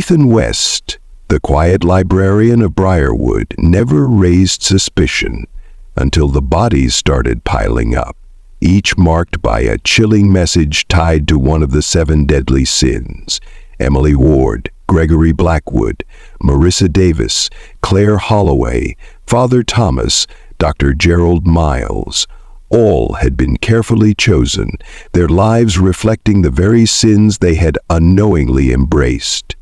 Ethan West, the quiet librarian of Briarwood, never raised suspicion until the bodies started piling up, each marked by a chilling message tied to one of the 7 deadly sins. Emily Ward, Gregory Blackwood, Marissa Davis, Claire Holloway, Father Thomas, Dr. Gerald Miles, all had been carefully chosen, their lives reflecting the very sins they had unknowingly embraced.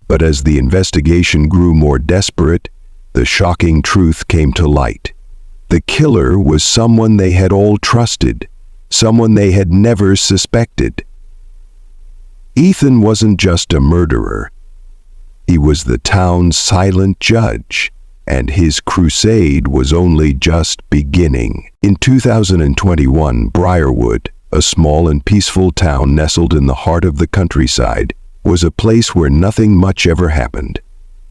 But as the investigation grew more desperate, the shocking truth came to light. The killer was someone they had all trusted, someone they had never suspected. Ethan wasn't just a murderer. He was the town's silent judge, and his crusade was only just beginning. In 2021, Briarwood, a small and peaceful town nestled in the heart of the countryside, was a place where nothing much ever happened.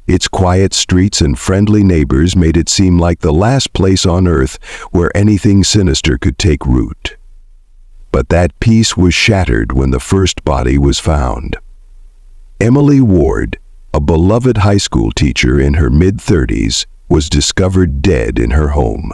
Its quiet streets and friendly neighbors made it seem like the last place on earth where anything sinister could take root. But that peace was shattered when the first body was found. Emily Ward, a beloved high school teacher in her mid-30s, was discovered dead in her home.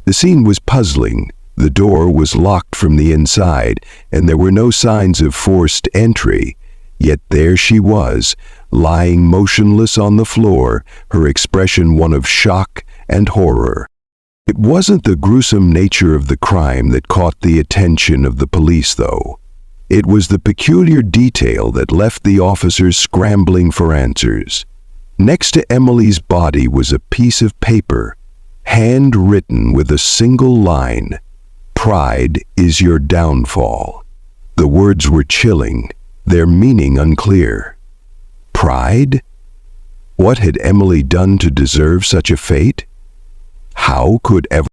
The scene was puzzling. The door was locked from the inside, and there were no signs of forced entry. Yet there she was, lying motionless on the floor, her expression one of shock and horror. It wasn't the gruesome nature of the crime that caught the attention of the police, though. It was the peculiar detail that left the officers scrambling for answers. Next to Emily's body was a piece of paper, handwritten with a single line, "Pride is your downfall." The words were chilling, their meaning unclear. Pride? What had Emily done to deserve such a fate? How could ever?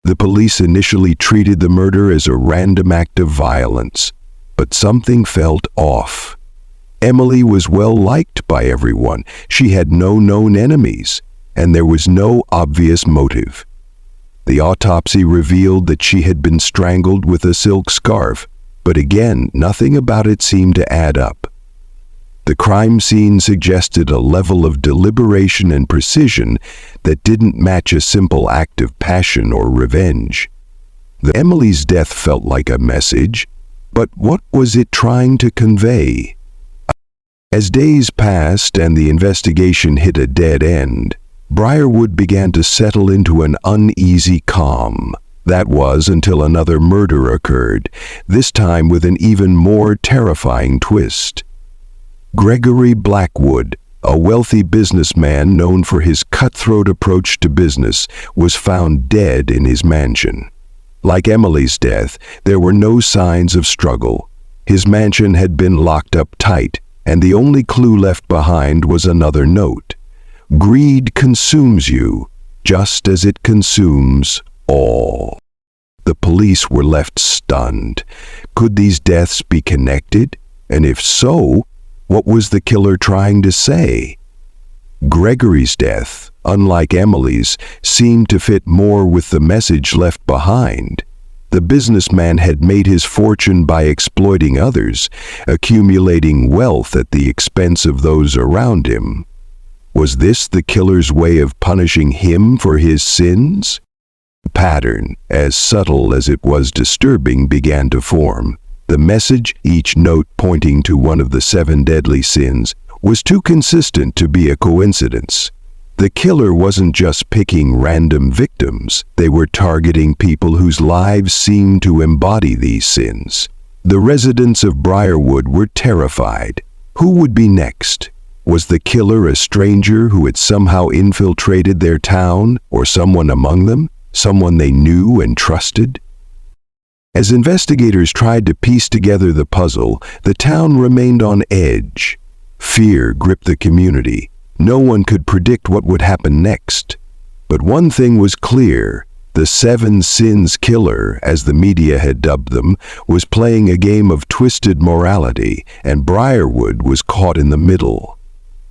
The police initially treated the murder as a random act of violence, but something felt off. Emily was well liked by everyone. She had no known enemies, and there was no obvious motive. The autopsy revealed that she had been strangled with a silk scarf, but again, nothing about it seemed to add up. The crime scene suggested a level of deliberation and precision that didn't match a simple act of passion or revenge. Emily's death felt like a message, but what was it trying to convey? As days passed and the investigation hit a dead end, Briarwood began to settle into an uneasy calm. That was until another murder occurred, this time with an even more terrifying twist. Gregory Blackwood, a wealthy businessman known for his cutthroat approach to business, was found dead in his mansion. Like Emily's death, there were no signs of struggle. His mansion had been locked up tight, and the only clue left behind was another note. Greed consumes you, just as it consumes all. The police were left stunned. Could these deaths be connected? And if so, what was the killer trying to say? Gregory's death, unlike Emily's, seemed to fit more with the message left behind. The businessman had made his fortune by exploiting others, accumulating wealth at the expense of those around him. Was this the killer's way of punishing him for his sins? A pattern, as subtle as it was disturbing, began to form. The message, each note pointing to one of the 7 deadly sins, was too consistent to be a coincidence. The killer wasn't just picking random victims. They were targeting people whose lives seemed to embody these sins. The residents of Briarwood were terrified. Who would be next? Was the killer a stranger who had somehow infiltrated their town, or someone among them, someone they knew and trusted? As investigators tried to piece together the puzzle, the town remained on edge. Fear gripped the community. No one could predict what would happen next. But one thing was clear. The 7 Sins Killer, as the media had dubbed them, was playing a game of twisted morality, and Briarwood was caught in the middle.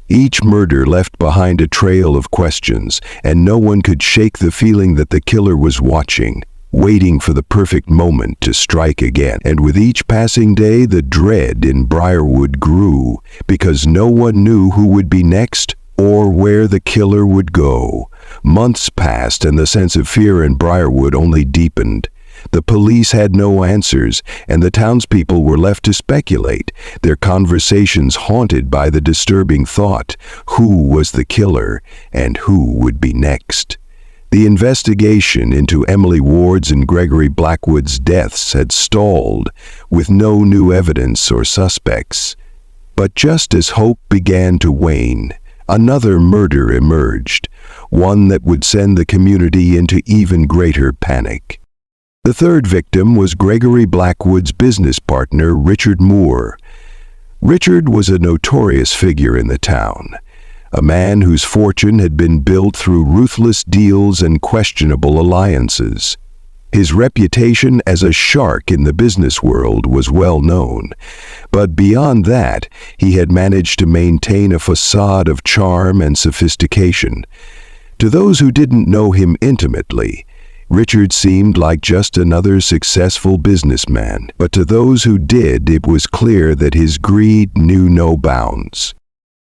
Each murder left behind a trail of questions, and no one could shake the feeling that the killer was watching. waiting for the perfect moment to strike again. And with each passing day, the dread in Briarwood grew, because no one knew who would be next or where the killer would go. Months passed, and the sense of fear in Briarwood only deepened. The police had no answers, and the townspeople were left to speculate, their conversations haunted by the disturbing thought, who was the killer, and who would be next? The investigation into Emily Ward's and Gregory Blackwood's deaths had stalled, with no new evidence or suspects. But just as hope began to wane, another murder emerged, one that would send the community into even greater panic. The third victim was Gregory Blackwood's business partner, Richard Moore. Richard was a notorious figure in the town, a man whose fortune had been built through ruthless deals and questionable alliances. His reputation as a shark in the business world was well known, but beyond that, he had managed to maintain a facade of charm and sophistication. To those who didn't know him intimately, Richard seemed like just another successful businessman, but to those who did, it was clear that his greed knew no bounds.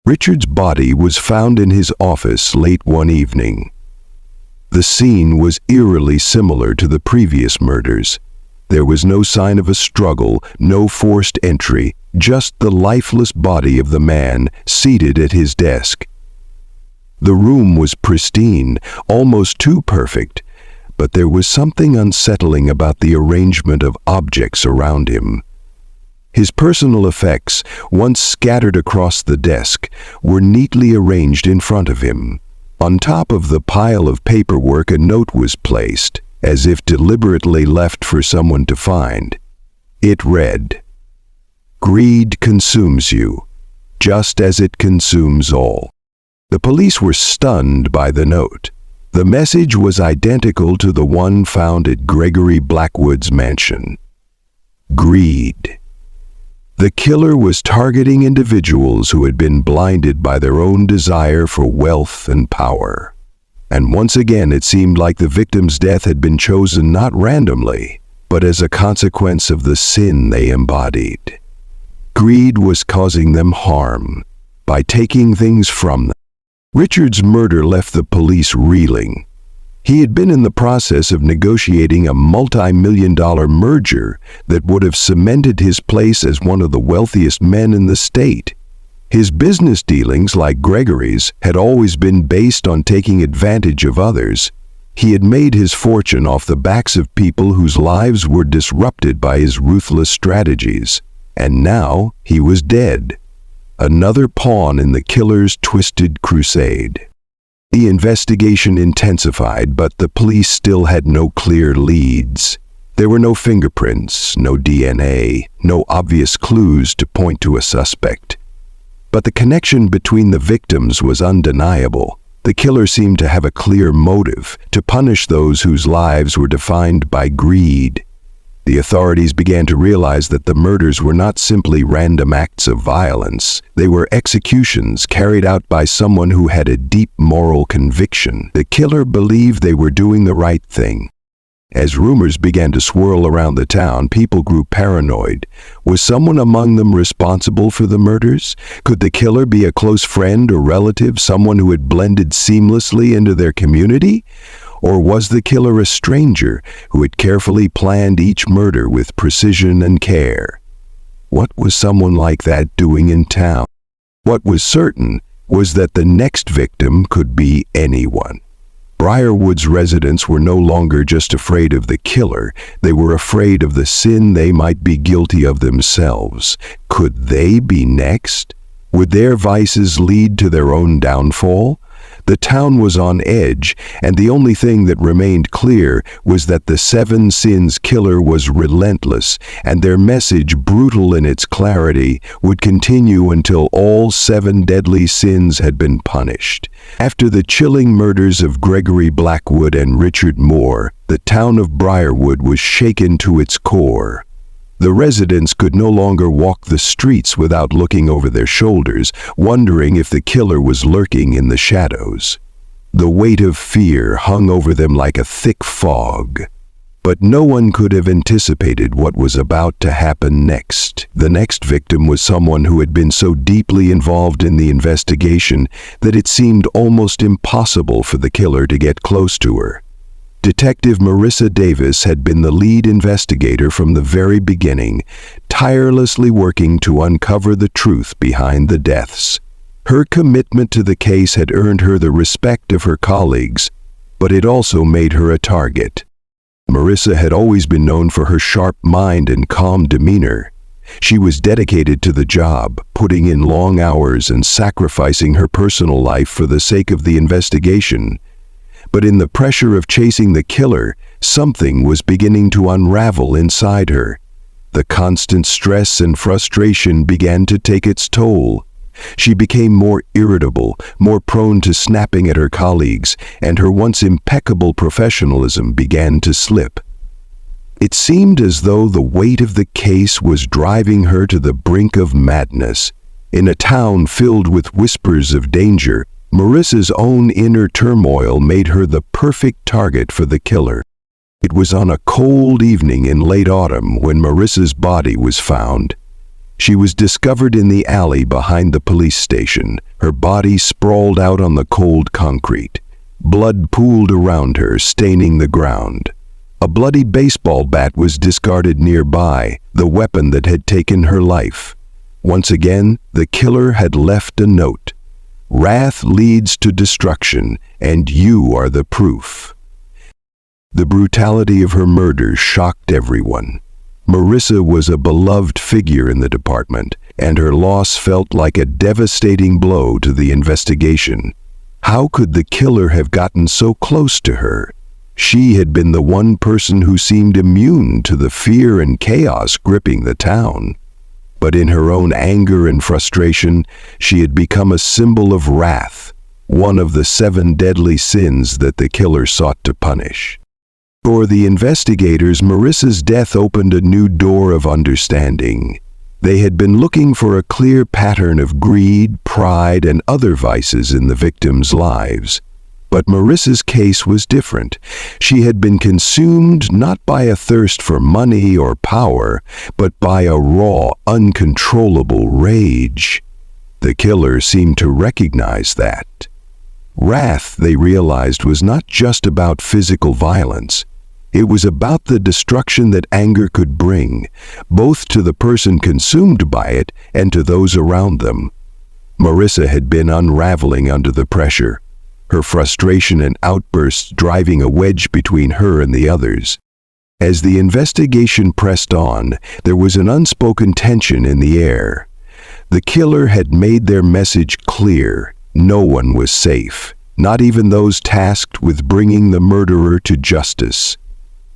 Richard's body was found in his office late one evening. The scene was eerily similar to the previous murders. There was no sign of a struggle, no forced entry, just the lifeless body of the man seated at his desk. The room was pristine, almost too perfect, but there was something unsettling about the arrangement of objects around him. His personal effects, once scattered across the desk, were neatly arranged in front of him. On top of the pile of paperwork, a note was placed, as if deliberately left for someone to find. It read, "Greed consumes you, just as it consumes all." The police were stunned by the note. The message was identical to the one found at Gregory Blackwood's mansion. Greed. The killer was targeting individuals who had been blinded by their own desire for wealth and power. And once again, it seemed like the victim's death had been chosen not randomly, but as a consequence of the sin they embodied. Greed was causing them harm by taking things from them. Richard's murder left the police reeling. He had been in the process of negotiating a multi-million-dollar merger that would have cemented his place as one of the wealthiest men in the state. His business dealings, like Gregory's, had always been based on taking advantage of others. He had made his fortune off the backs of people whose lives were disrupted by his ruthless strategies. And now he was dead. Another pawn in the killer's twisted crusade. The investigation intensified, but the police still had no clear leads. There were no fingerprints, no DNA, no obvious clues to point to a suspect. But the connection between the victims was undeniable. The killer seemed to have a clear motive, to punish those whose lives were defined by greed. The authorities began to realize that the murders were not simply random acts of violence. They were executions carried out by someone who had a deep moral conviction. The killer believed they were doing the right thing. As rumors began to swirl around the town, people grew paranoid. Was someone among them responsible for the murders? Could the killer be a close friend or relative, someone who had blended seamlessly into their community? Or was the killer a stranger who had carefully planned each murder with precision and care? What was someone like that doing in town? What was certain was that the next victim could be anyone. Briarwood's residents were no longer just afraid of the killer, they were afraid of the sin they might be guilty of themselves. Could they be next? Would their vices lead to their own downfall? The town was on edge, and the only thing that remained clear was that the Seven Sins killer was relentless, and their message, brutal in its clarity, would continue until all 7 deadly sins had been punished. After the chilling murders of Gregory Blackwood and Richard Moore, the town of Briarwood was shaken to its core. The residents could no longer walk the streets without looking over their shoulders, wondering if the killer was lurking in the shadows. The weight of fear hung over them like a thick fog. But no one could have anticipated what was about to happen next. The next victim was someone who had been so deeply involved in the investigation that it seemed almost impossible for the killer to get close to her. Detective Marissa Davis had been the lead investigator from the very beginning, tirelessly working to uncover the truth behind the deaths. Her commitment to the case had earned her the respect of her colleagues, but it also made her a target. Marissa had always been known for her sharp mind and calm demeanor. She was dedicated to the job, putting in long hours and sacrificing her personal life for the sake of the investigation. But in the pressure of chasing the killer, something was beginning to unravel inside her. The constant stress and frustration began to take its toll. She became more irritable, more prone to snapping at her colleagues, and her once impeccable professionalism began to slip. It seemed as though the weight of the case was driving her to the brink of madness. In a town filled with whispers of danger, Marissa's own inner turmoil made her the perfect target for the killer. It was on a cold evening in late autumn when Marissa's body was found. She was discovered in the alley behind the police station, her body sprawled out on the cold concrete. Blood pooled around her, staining the ground. A bloody baseball bat was discarded nearby, the weapon that had taken her life. Once again, the killer had left a note. "Wrath leads to destruction, and you are the proof." The brutality of her murder shocked everyone. Marissa was a beloved figure in the department, and her loss felt like a devastating blow to the investigation. How could the killer have gotten so close to her? She had been the one person who seemed immune to the fear and chaos gripping the town. But in her own anger and frustration, she had become a symbol of wrath, one of the 7 deadly sins that the killer sought to punish. For the investigators, Marissa's death opened a new door of understanding. They had been looking for a clear pattern of greed, pride, and other vices in the victims' lives. But Marissa's case was different. She had been consumed not by a thirst for money or power, but by a raw, uncontrollable rage. The killer seemed to recognize that. Wrath, they realized, was not just about physical violence. It was about the destruction that anger could bring, both to the person consumed by it and to those around them. Marissa had been unraveling under the pressure, her frustration and outbursts driving a wedge between her and the others. As the investigation pressed on, there was an unspoken tension in the air. The killer had made their message clear. No one was safe, not even those tasked with bringing the murderer to justice.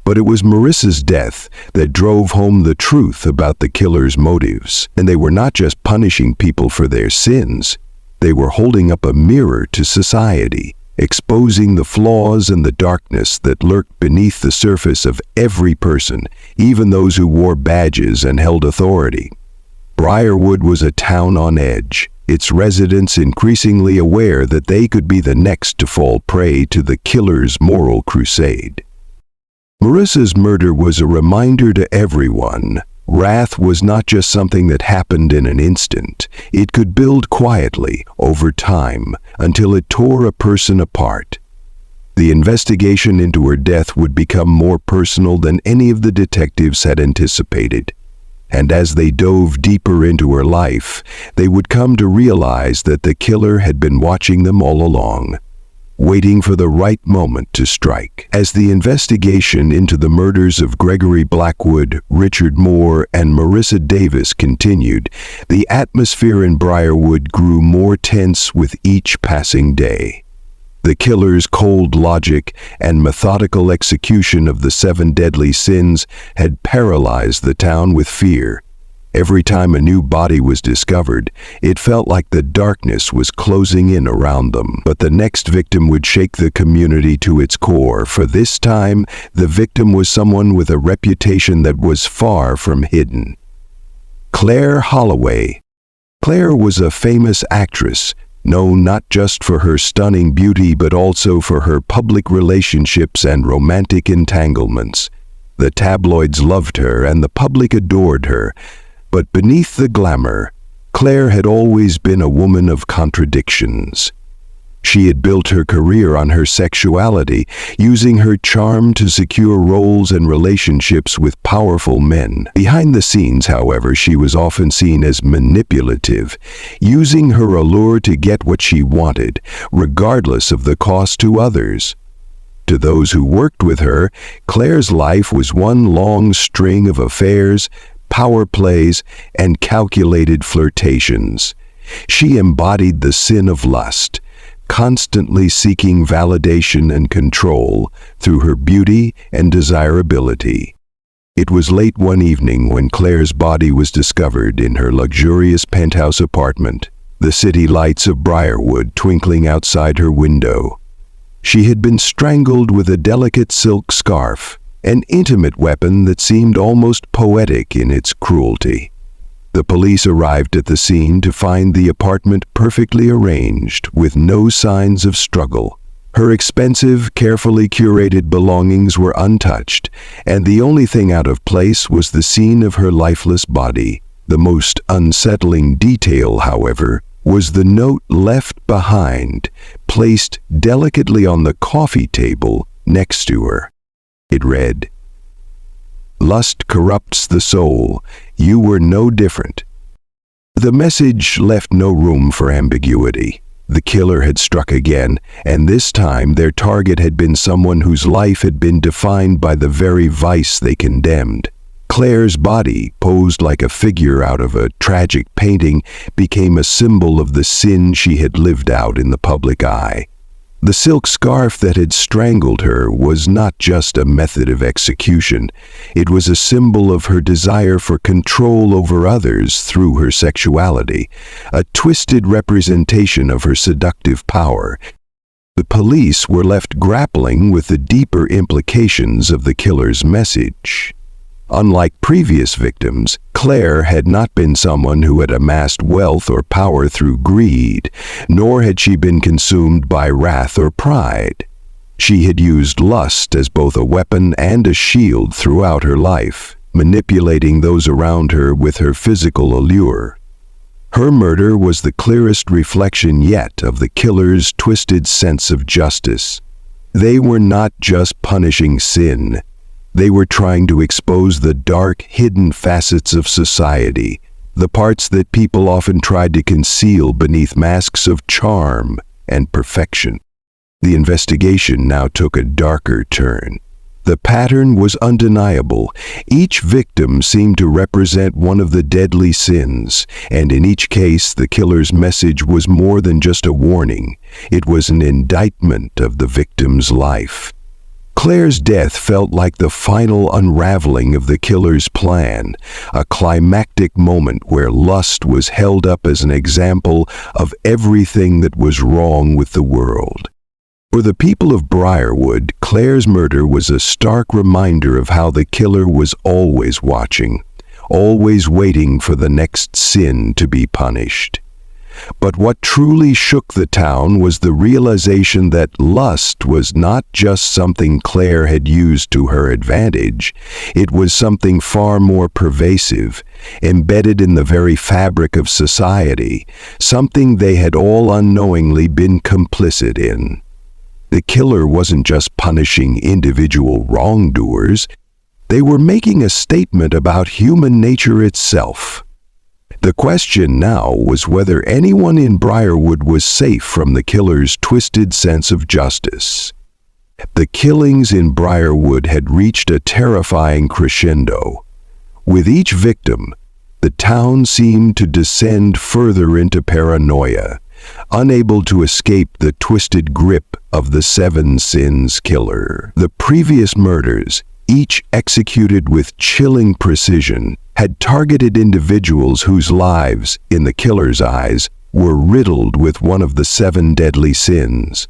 But it was Marissa's death that drove home the truth about the killer's motives, and they were not just punishing people for their sins. They were holding up a mirror to society, exposing the flaws and the darkness that lurked beneath the surface of every person, even those who wore badges and held authority. Briarwood was a town on edge, its residents increasingly aware that they could be the next to fall prey to the killer's moral crusade. Marissa's murder was a reminder to everyone. Wrath was not just something that happened in an instant. It could build quietly, over time, until it tore a person apart. The investigation into her death would become more personal than any of the detectives had anticipated. And as they dove deeper into her life, they would come to realize that the killer had been watching them all along, waiting for the right moment to strike. As the investigation into the murders of Gregory Blackwood, Richard Moore, and Marissa Davis continued, the atmosphere in Briarwood grew more tense with each passing day. The killer's cold logic and methodical execution of the 7 deadly sins had paralyzed the town with fear. Every time a new body was discovered, it felt like the darkness was closing in around them. But the next victim would shake the community to its core, for this time, the victim was someone with a reputation that was far from hidden. Claire Holloway. Claire was a famous actress, known not just for her stunning beauty but also for her public relationships and romantic entanglements. The tabloids loved her and the public adored her, but beneath the glamour, Claire had always been a woman of contradictions. She had built her career on her sexuality, using her charm to secure roles and relationships with powerful men. Behind the scenes, however, she was often seen as manipulative, using her allure to get what she wanted, regardless of the cost to others. To those who worked with her, Claire's life was one long string of affairs, power plays, and calculated flirtations. She embodied the sin of lust, constantly seeking validation and control through her beauty and desirability. It was late one evening when Claire's body was discovered in her luxurious penthouse apartment, the city lights of Briarwood twinkling outside her window. She had been strangled with a delicate silk scarf, an intimate weapon that seemed almost poetic in its cruelty. The police arrived at the scene to find the apartment perfectly arranged, with no signs of struggle. Her expensive, carefully curated belongings were untouched, and the only thing out of place was the scene of her lifeless body. The most unsettling detail, however, was the note left behind, placed delicately on the coffee table next to her. It read, "Lust corrupts the soul. You were no different." The message left no room for ambiguity. The killer had struck again, and this time their target had been someone whose life had been defined by the very vice they condemned. Claire's body, posed like a figure out of a tragic painting, became a symbol of the sin she had lived out in the public eye. The silk scarf that had strangled her was not just a method of execution. It was a symbol of her desire for control over others through her sexuality, a twisted representation of her seductive power. The police were left grappling with the deeper implications of the killer's message. Unlike previous victims, Claire had not been someone who had amassed wealth or power through greed, nor had she been consumed by wrath or pride. She had used lust as both a weapon and a shield throughout her life, manipulating those around her with her physical allure. Her murder was the clearest reflection yet of the killer's twisted sense of justice. They were not just punishing sin. They were trying to expose the dark, hidden facets of society, the parts that people often tried to conceal beneath masks of charm and perfection. The investigation now took a darker turn. The pattern was undeniable. Each victim seemed to represent one of the deadly sins, and in each case the killer's message was more than just a warning. It was an indictment of the victim's life. Claire's death felt like the final unraveling of the killer's plan, a climactic moment where lust was held up as an example of everything that was wrong with the world. For the people of Briarwood, Claire's murder was a stark reminder of how the killer was always watching, always waiting for the next sin to be punished. But what truly shook the town was the realization that lust was not just something Claire had used to her advantage. It was something far more pervasive, embedded in the very fabric of society, something they had all unknowingly been complicit in. The killer wasn't just punishing individual wrongdoers. They were making a statement about human nature itself. The question now was whether anyone in Briarwood was safe from the killer's twisted sense of justice. The killings in Briarwood had reached a terrifying crescendo. With each victim, the town seemed to descend further into paranoia, unable to escape the twisted grip of the Seven Sins killer. The previous murders, each executed with chilling precision, had targeted individuals whose lives, in the killer's eyes, were riddled with one of the seven deadly sins.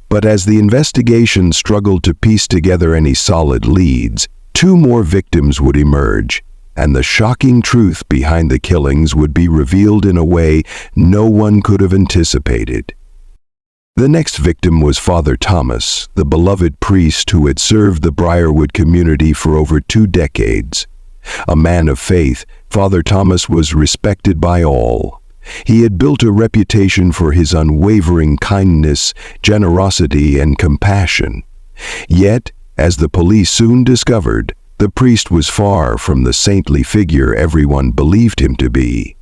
But as the investigation struggled to piece together any solid leads, two more victims would emerge, and the shocking truth behind the killings would be revealed in a way no one could have anticipated. The next victim was Father Thomas, the beloved priest who had served the Briarwood community for over 2 decades. A man of faith, Father Thomas was respected by all. He had built a reputation for his unwavering kindness, generosity, and compassion. Yet, as the police soon discovered, the priest was far from the saintly figure everyone believed him to be.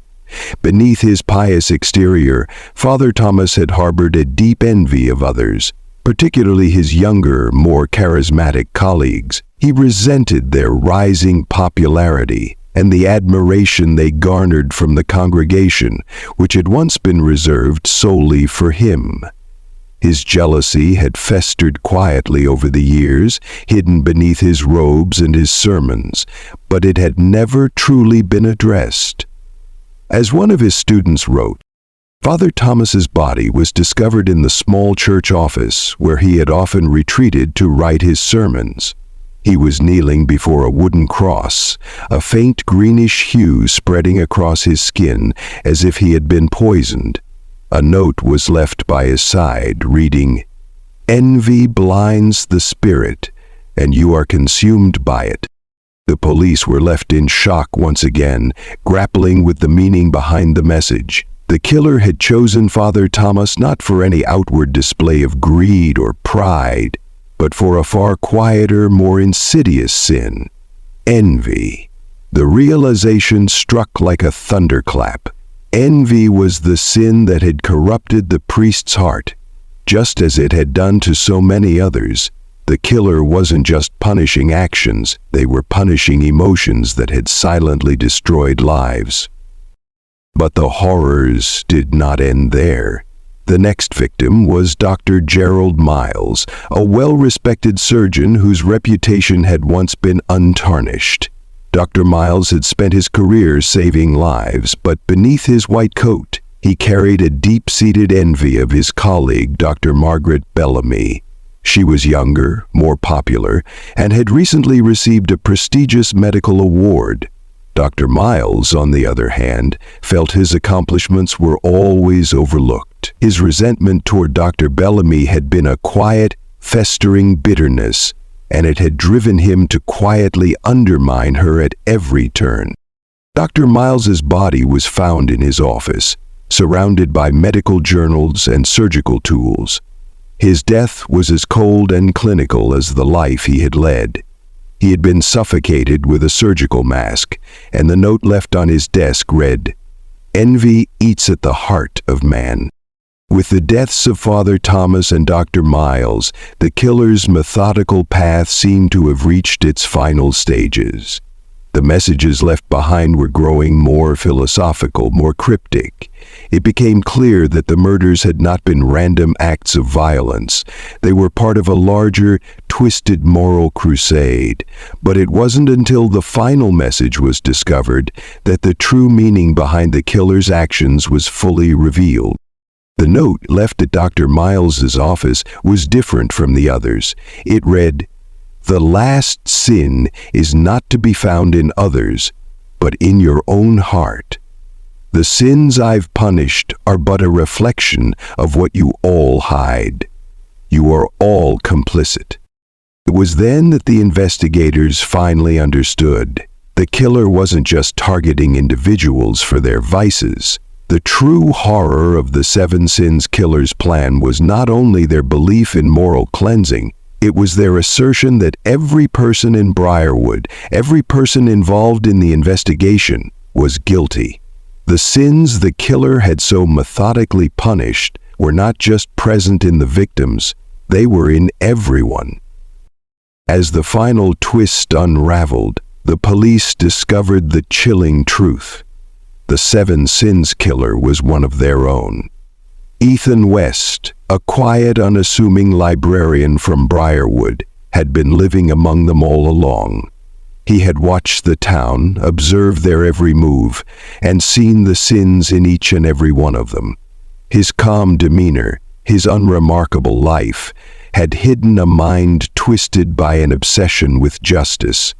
Beneath his pious exterior, Father Thomas had harbored a deep envy of others, particularly his younger, more charismatic colleagues. He resented their rising popularity and the admiration they garnered from the congregation, which had once been reserved solely for him. His jealousy had festered quietly over the years, hidden beneath his robes and his sermons, but it had never truly been addressed. As one of his students wrote, Father Thomas's body was discovered in the small church office where he had often retreated to write his sermons. He was kneeling before a wooden cross, a faint greenish hue spreading across his skin as if he had been poisoned. A note was left by his side, reading, "Envy blinds the spirit, and you are consumed by it." The police were left in shock once again, grappling with the meaning behind the message. The killer had chosen Father Thomas not for any outward display of greed or pride, but for a far quieter, more insidious sin: envy. The realization struck like a thunderclap. Envy was the sin that had corrupted the priest's heart, just as it had done to so many others. The killer wasn't just punishing actions, they were punishing emotions that had silently destroyed lives. But the horrors did not end there. The next victim was Dr. Gerald Miles, a well-respected surgeon whose reputation had once been untarnished. Dr. Miles had spent his career saving lives, but beneath his white coat, he carried a deep-seated envy of his colleague, Dr. Margaret Bellamy. She was younger, more popular, and had recently received a prestigious medical award. Dr. Miles, on the other hand, felt his accomplishments were always overlooked. His resentment toward Dr. Bellamy had been a quiet, festering bitterness, and it had driven him to quietly undermine her at every turn. Dr. Miles's body was found in his office, surrounded by medical journals and surgical tools. His death was as cold and clinical as the life he had led. He had been suffocated with a surgical mask, and the note left on his desk read, "Envy eats at the heart of man." With the deaths of Father Thomas and Dr. Miles, the killer's methodical path seemed to have reached its final stages. The messages left behind were growing more philosophical, more cryptic. It became clear that the murders had not been random acts of violence. They were part of a larger, twisted moral crusade. But it wasn't until the final message was discovered that the true meaning behind the killer's actions was fully revealed. The note left at Dr. Miles's office was different from the others. It read, "The last sin is not to be found in others, but in your own heart. The sins I've punished are but a reflection of what you all hide. You are all complicit." It was then that the investigators finally understood. The killer wasn't just targeting individuals for their vices. The true horror of the 7 Sins Killer's plan was not only their belief in moral cleansing, it was their assertion that every person in Briarwood, every person involved in the investigation, was guilty. The sins the killer had so methodically punished were not just present in the victims, they were in everyone. As the final twist unraveled, the police discovered the chilling truth. The 7 Sins Killer was one of their own. Ethan West, a quiet, unassuming librarian from Briarwood, had been living among them all along. He had watched the town, observed their every move, and seen the sins in each and every one of them. His calm demeanor, his unremarkable life, had hidden a mind twisted by an obsession with justice.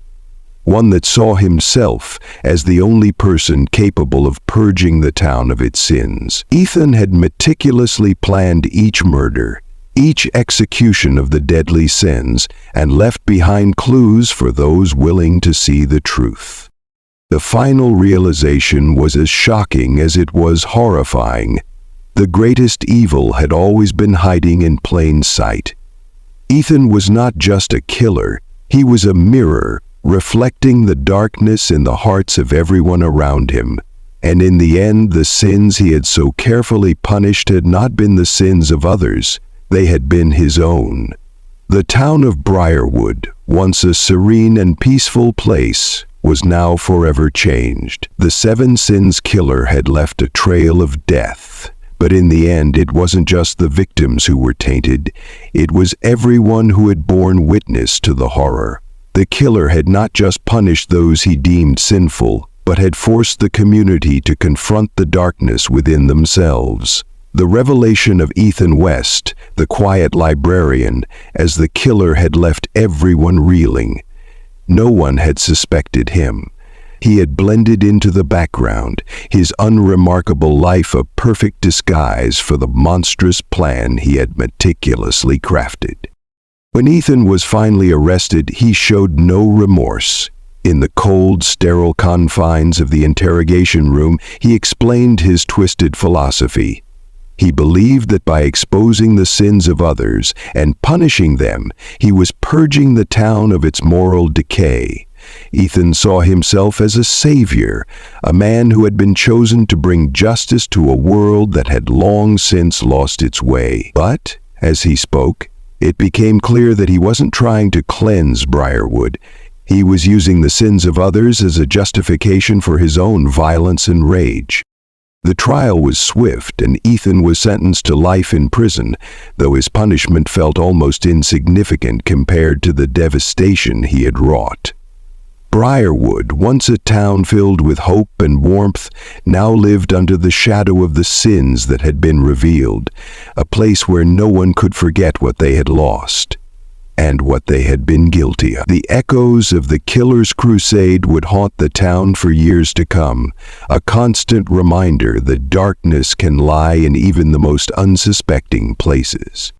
one that saw himself as the only person capable of purging the town of its sins. Ethan had meticulously planned each murder, each execution of the deadly sins, and left behind clues for those willing to see the truth. The final realization was as shocking as it was horrifying. The greatest evil had always been hiding in plain sight. Ethan was not just a killer, he was a mirror, reflecting the darkness in the hearts of everyone around him. And in the end, the sins he had so carefully punished had not been the sins of others, they had been his own. The town of Briarwood, once a serene and peaceful place, was now forever changed. The seven sins killer had left a trail of death. But in the end, it wasn't just the victims who were tainted, it was everyone who had borne witness to the horror. The killer had not just punished those he deemed sinful, but had forced the community to confront the darkness within themselves. The revelation of Ethan West, the quiet librarian, as the killer had left everyone reeling. No one had suspected him. He had blended into the background, his unremarkable life a perfect disguise for the monstrous plan he had meticulously crafted. When Ethan was finally arrested, he showed no remorse. In the cold, sterile confines of the interrogation room, he explained his twisted philosophy. He believed that by exposing the sins of others and punishing them, he was purging the town of its moral decay. Ethan saw himself as a savior, a man who had been chosen to bring justice to a world that had long since lost its way. But, as he spoke, it became clear that he wasn't trying to cleanse Briarwood. He was using the sins of others as a justification for his own violence and rage. The trial was swift, and Ethan was sentenced to life in prison, though his punishment felt almost insignificant compared to the devastation he had wrought. Briarwood, once a town filled with hope and warmth, now lived under the shadow of the sins that had been revealed, a place where no one could forget what they had lost and what they had been guilty of. The echoes of the killer's crusade would haunt the town for years to come, a constant reminder that darkness can lie in even the most unsuspecting places.